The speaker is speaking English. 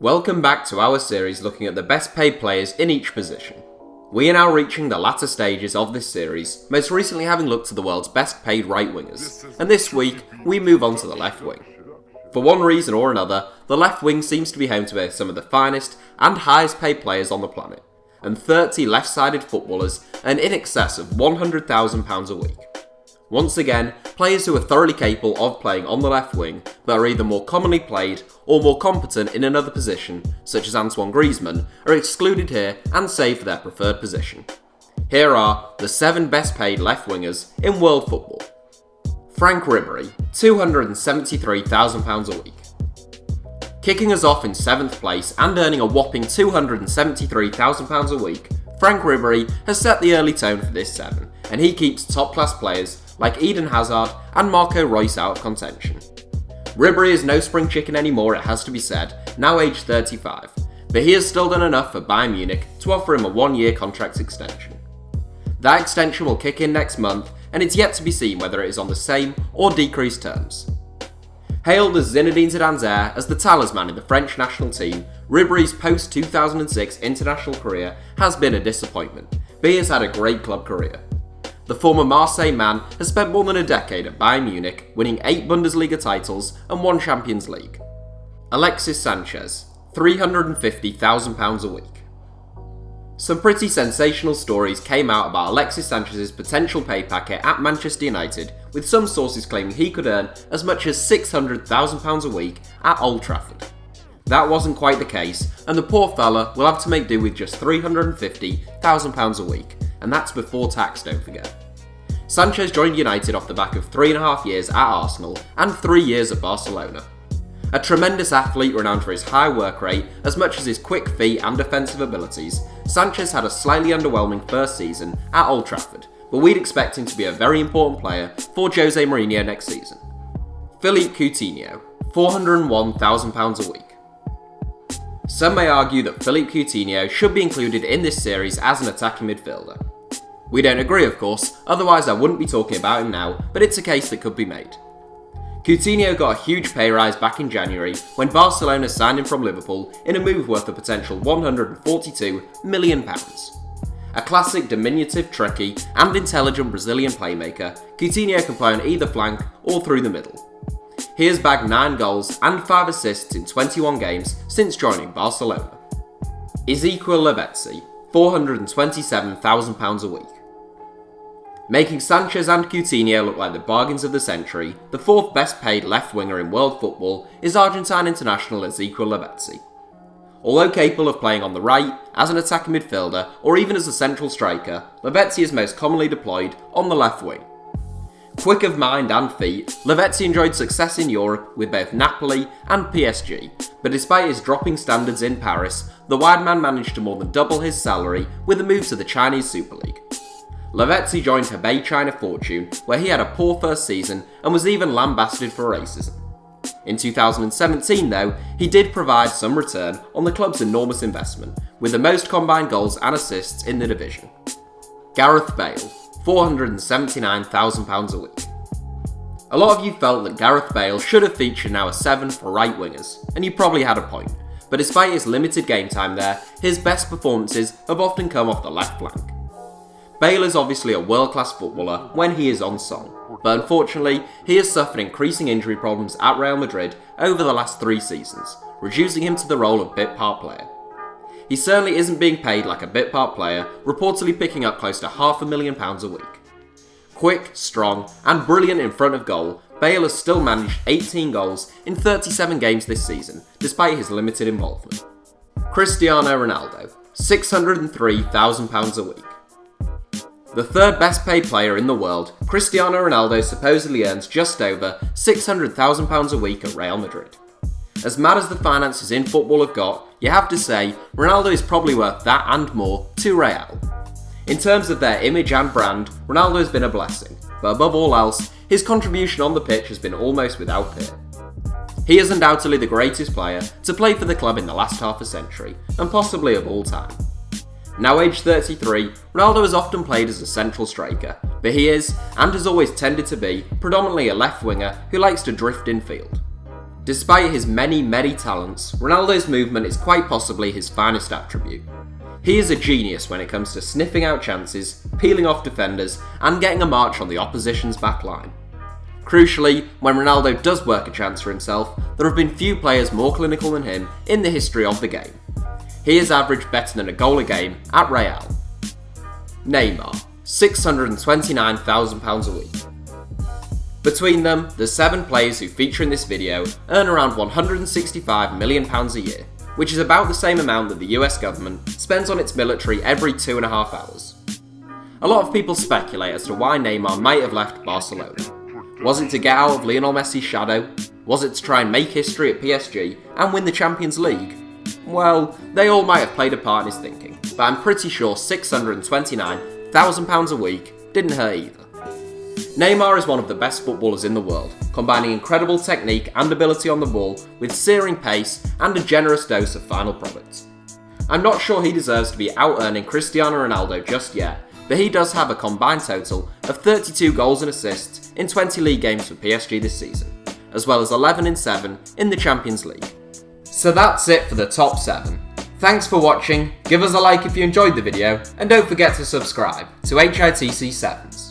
Welcome back to our series looking at the best paid players in each position. We are now reaching the latter stages of this series, most recently having looked at the world's best paid right wingers, and this week we move on to the left wing. For one reason or another, the left wing seems to be home to both some of the finest and highest paid players on the planet, and 30 left-sided footballers earn in excess of £100,000 a week. Once again, players who are thoroughly capable of playing on the left wing, but are either more commonly played or more competent in another position, such as Antoine Griezmann, are excluded here and saved for their preferred position. Here are the 7 best paid left wingers in world football. Franck Ribery, £273,000 a week. Kicking us off in 7th place and earning a whopping £273,000 a week, Franck Ribery has set the early tone for this 7, and he keeps top class players like Eden Hazard and Marco Reus out of contention. Ribery is no spring chicken anymore, it has to be said, now aged 35, but he has still done enough for Bayern Munich to offer him a 1-year contract extension. That extension will kick in next month, and it's yet to be seen whether it is on the same or decreased terms. Hailed as Zinedine Zidane's heir as the talisman in the French national team, Ribery's post-2006 international career has been a disappointment, but he has had a great club career. The former Marseille man has spent more than a decade at Bayern Munich, winning 8 Bundesliga titles and 1 Champions League. Alexis Sanchez, £350,000 a week. Some pretty sensational stories came out about Alexis Sanchez's potential pay packet at Manchester United, with some sources claiming he could earn as much as £600,000 a week at Old Trafford. That wasn't quite the case, and the poor fella will have to make do with just £350,000 a week, and that's before tax, don't forget. Sanchez joined United off the back of 3.5 years at Arsenal and 3 years at Barcelona. A tremendous athlete renowned for his high work rate as much as his quick feet and defensive abilities, Sanchez had a slightly underwhelming first season at Old Trafford, but we'd expect him to be a very important player for Jose Mourinho next season. Philippe Coutinho, £401,000 a week. Some may argue that Philippe Coutinho should be included in this series as an attacking midfielder. We don't agree, of course, otherwise I wouldn't be talking about him now, but it's a case that could be made. Coutinho got a huge pay rise back in January when Barcelona signed him from Liverpool in a move worth a potential £142 million. A classic diminutive, tricky and intelligent Brazilian playmaker, Coutinho can play on either flank or through the middle. He has bagged 9 goals and 5 assists in 21 games since joining Barcelona. Ezequiel Lavezzi, £427,000 a week. Making Sanchez and Coutinho look like the bargains of the century, the 4th best paid left winger in world football is Argentine international Ezequiel Lavezzi. Although capable of playing on the right, as an attacking midfielder, or even as a central striker, Lavezzi is most commonly deployed on the left wing. Quick of mind and feet, Lavezzi enjoyed success in Europe with both Napoli and PSG, but despite his dropping standards in Paris, the wide man managed to more than double his salary with a move to the Chinese Super League. Lavezzi joined Hebei China Fortune, where he had a poor first season and was even lambasted for racism. In 2017 though, he did provide some return on the club's enormous investment, with the most combined goals and assists in the division. Gareth Bale, £479,000 a week. A lot of you felt that Gareth Bale should have featured now a 7 for right wingers, and you probably had a point, but despite his limited game time there, his best performances have often come off the left flank. Bale is obviously a world-class footballer when he is on song, but unfortunately, he has suffered increasing injury problems at Real Madrid over the last 3 seasons, reducing him to the role of bit part player. He certainly isn't being paid like a bit part player, reportedly picking up close to £500,000 a week. Quick, strong, and brilliant in front of goal, Bale has still managed 18 goals in 37 games this season, despite his limited involvement. Cristiano Ronaldo, £603,000 a week. The 3rd best paid player in the world, Cristiano Ronaldo supposedly earns just over £600,000 a week at Real Madrid. As mad as the finances in football have got, you have to say, Ronaldo is probably worth that and more to Real. In terms of their image and brand, Ronaldo has been a blessing, but above all else, his contribution on the pitch has been almost without peer. He is undoubtedly the greatest player to play for the club in the last half a century, and possibly of all time. Now aged 33, Ronaldo has often played as a central striker, but he is, and has always tended to be, predominantly a left winger who likes to drift in field. Despite his many talents, Ronaldo's movement is quite possibly his finest attribute. He is a genius when it comes to sniffing out chances, peeling off defenders, and getting a march on the opposition's back line. Crucially, when Ronaldo does work a chance for himself, there have been few players more clinical than him in the history of the game. He has averaged better than a goal a game at Real. Neymar, £629,000 a week. Between them, the 7 players who feature in this video earn around £165 million a year, which is about the same amount that the US government spends on its military every 2.5 hours. A lot of people speculate as to why Neymar might have left Barcelona. Was it to get out of Lionel Messi's shadow? Was it to try and make history at PSG and win the Champions League? Well, they all might have played a part in his thinking, but I'm pretty sure £629,000 a week didn't hurt either. Neymar is one of the best footballers in the world, combining incredible technique and ability on the ball with searing pace and a generous dose of final product. I'm not sure he deserves to be out-earning Cristiano Ronaldo just yet, but he does have a combined total of 32 goals and assists in 20 league games for PSG this season, as well as 11 in 7 in the Champions League. So that's it for the top 7. Thanks for watching, give us a like if you enjoyed the video, and don't forget to subscribe to HITC Sevens.